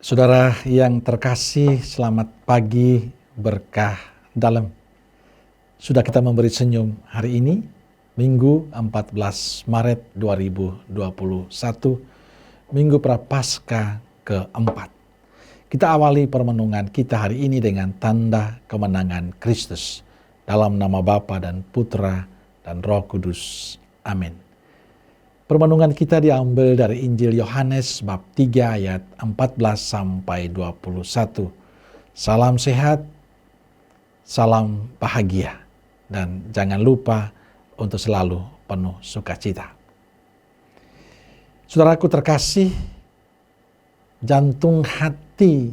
Saudara yang terkasih, selamat pagi, berkah dalam. Sudah kita memberi senyum hari ini, Minggu 14 Maret 2021, Minggu Prapaskah keempat. Kita awali permenungan kita hari ini dengan tanda kemenangan Kristus. Dalam nama Bapa dan Putra dan Roh Kudus. Amin. Permenungan kita diambil dari Injil Yohanes bab 3 ayat 14 sampai 21. Salam sehat, salam bahagia, dan jangan lupa untuk selalu penuh sukacita. Saudaraku terkasih, jantung hati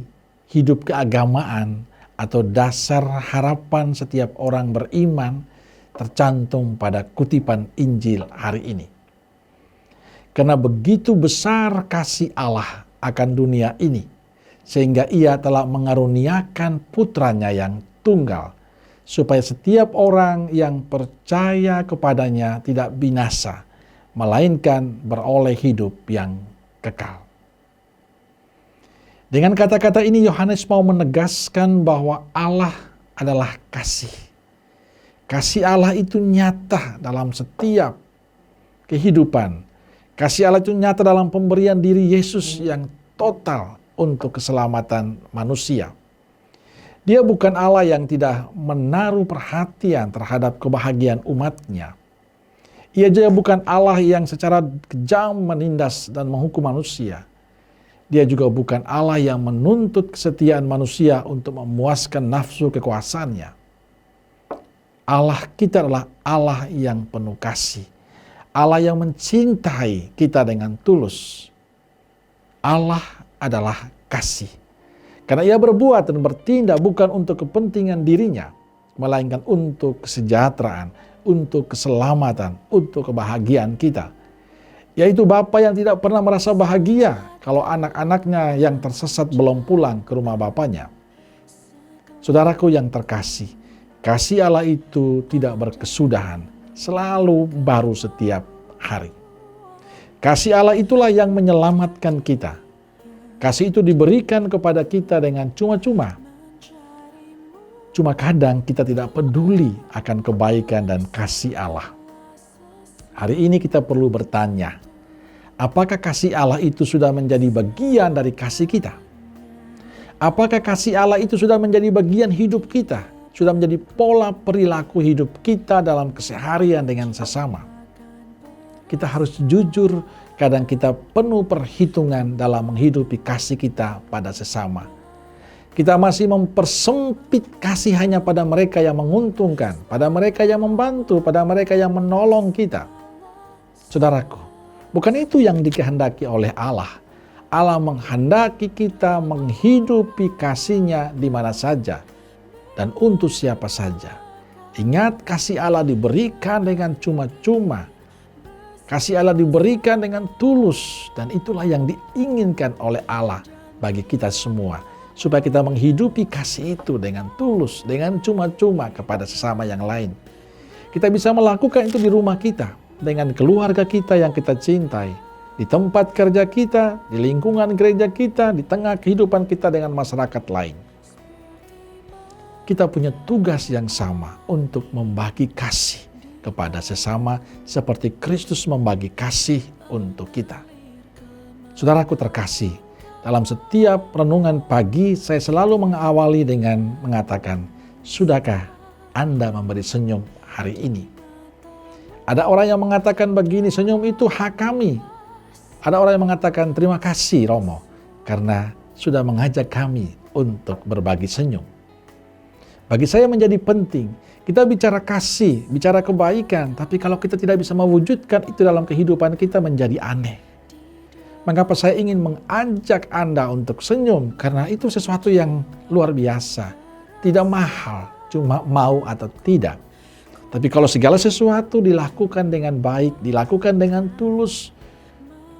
hidup keagamaan atau dasar harapan setiap orang beriman tercantum pada kutipan Injil hari ini. Karena begitu besar kasih Allah akan dunia ini, sehingga Ia telah mengaruniakan putranya yang tunggal, supaya setiap orang yang percaya kepadanya tidak binasa, melainkan beroleh hidup yang kekal. Dengan kata-kata ini Yohanes mau menegaskan bahwa Allah adalah kasih. Kasih Allah itu nyata dalam setiap kehidupan. Kasih Allah itu nyata dalam pemberian diri Yesus yang total untuk keselamatan manusia. Dia bukan Allah yang tidak menaruh perhatian terhadap kebahagiaan umatnya. Ia juga bukan Allah yang secara kejam menindas dan menghukum manusia. Dia juga bukan Allah yang menuntut kesetiaan manusia untuk memuaskan nafsu kekuasaannya. Allah kita adalah Allah yang penuh kasih. Allah yang mencintai kita dengan tulus. Allah adalah kasih. Karena Ia berbuat dan bertindak bukan untuk kepentingan dirinya, melainkan untuk kesejahteraan, untuk keselamatan, untuk kebahagiaan kita. Yaitu Bapa yang tidak pernah merasa bahagia kalau anak-anaknya yang tersesat belum pulang ke rumah Bapanya. Saudaraku yang terkasih, kasih Allah itu tidak berkesudahan, selalu baru setiap hari. Kasih Allah itulah yang menyelamatkan kita. Kasih itu diberikan kepada kita dengan cuma-cuma. Cuma kadang kita tidak peduli akan kebaikan dan kasih Allah. Hari ini kita perlu bertanya, apakah kasih Allah itu sudah menjadi bagian dari kasih kita? Apakah kasih Allah itu sudah menjadi bagian hidup kita? Sudah menjadi pola perilaku hidup kita dalam keseharian dengan sesama. Kita harus jujur, kadang kita penuh perhitungan dalam menghidupi kasih kita pada sesama. Kita masih mempersempit kasih hanya pada mereka yang menguntungkan, pada mereka yang membantu, pada mereka yang menolong kita. Saudaraku, bukan itu yang dikehendaki oleh Allah. Allah menghendaki kita menghidupi kasih-Nya di mana saja dan untuk siapa saja. Ingat, kasih Allah diberikan dengan cuma-cuma. Kasih Allah diberikan dengan tulus, dan itulah yang diinginkan oleh Allah bagi kita semua. Supaya kita menghidupi kasih itu dengan tulus, dengan cuma-cuma kepada sesama yang lain. Kita bisa melakukan itu di rumah kita, dengan keluarga kita yang kita cintai, di tempat kerja kita, di lingkungan gereja kita, di tengah kehidupan kita dengan masyarakat lain. Kita punya tugas yang sama untuk membagi kasih kepada sesama seperti Kristus membagi kasih untuk kita. Saudaraku terkasih, dalam setiap renungan pagi saya selalu mengawali dengan mengatakan, sudahkah Anda memberi senyum hari ini? Ada orang yang mengatakan begini, senyum itu hak kami. Ada orang yang mengatakan, terima kasih Romo, karena sudah mengajak kami untuk berbagi senyum. Bagi saya menjadi penting, kita bicara kasih, bicara kebaikan, tapi kalau kita tidak bisa mewujudkan itu dalam kehidupan kita menjadi aneh. Mengapa saya ingin mengajak Anda untuk senyum? Karena itu sesuatu yang luar biasa, tidak mahal, cuma mau atau tidak. Tapi kalau segala sesuatu dilakukan dengan baik, dilakukan dengan tulus,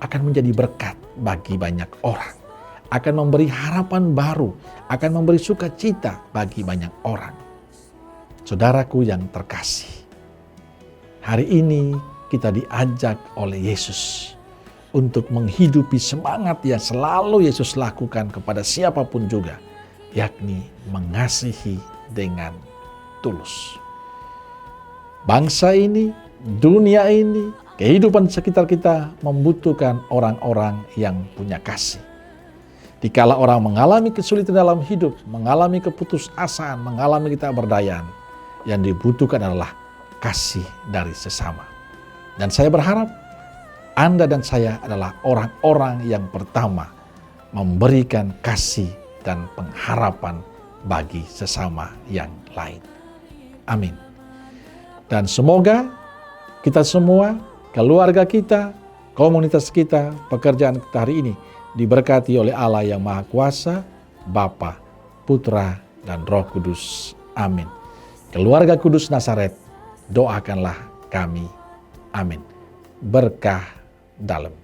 akan menjadi berkat bagi banyak orang. Akan memberi harapan baru, akan memberi sukacita bagi banyak orang. Saudaraku yang terkasih, hari ini kita diajak oleh Yesus untuk menghidupi semangat yang selalu Yesus lakukan kepada siapapun juga, yakni mengasihi dengan tulus. Bangsa ini, dunia ini, kehidupan sekitar kita membutuhkan orang-orang yang punya kasih. Dikala orang mengalami kesulitan dalam hidup, mengalami keputusasaan, mengalami ketidakberdayaan, yang dibutuhkan adalah kasih dari sesama. Dan saya berharap Anda dan saya adalah orang-orang yang pertama memberikan kasih dan pengharapan bagi sesama yang lain. Amin. Dan semoga kita semua, keluarga kita, komunitas kita, pekerjaan kita hari ini diberkati oleh Allah yang Maha Kuasa, Bapa, Putra, dan Roh Kudus. Amin. Keluarga Kudus Nazaret, doakanlah kami. Amin. Berkah dalam.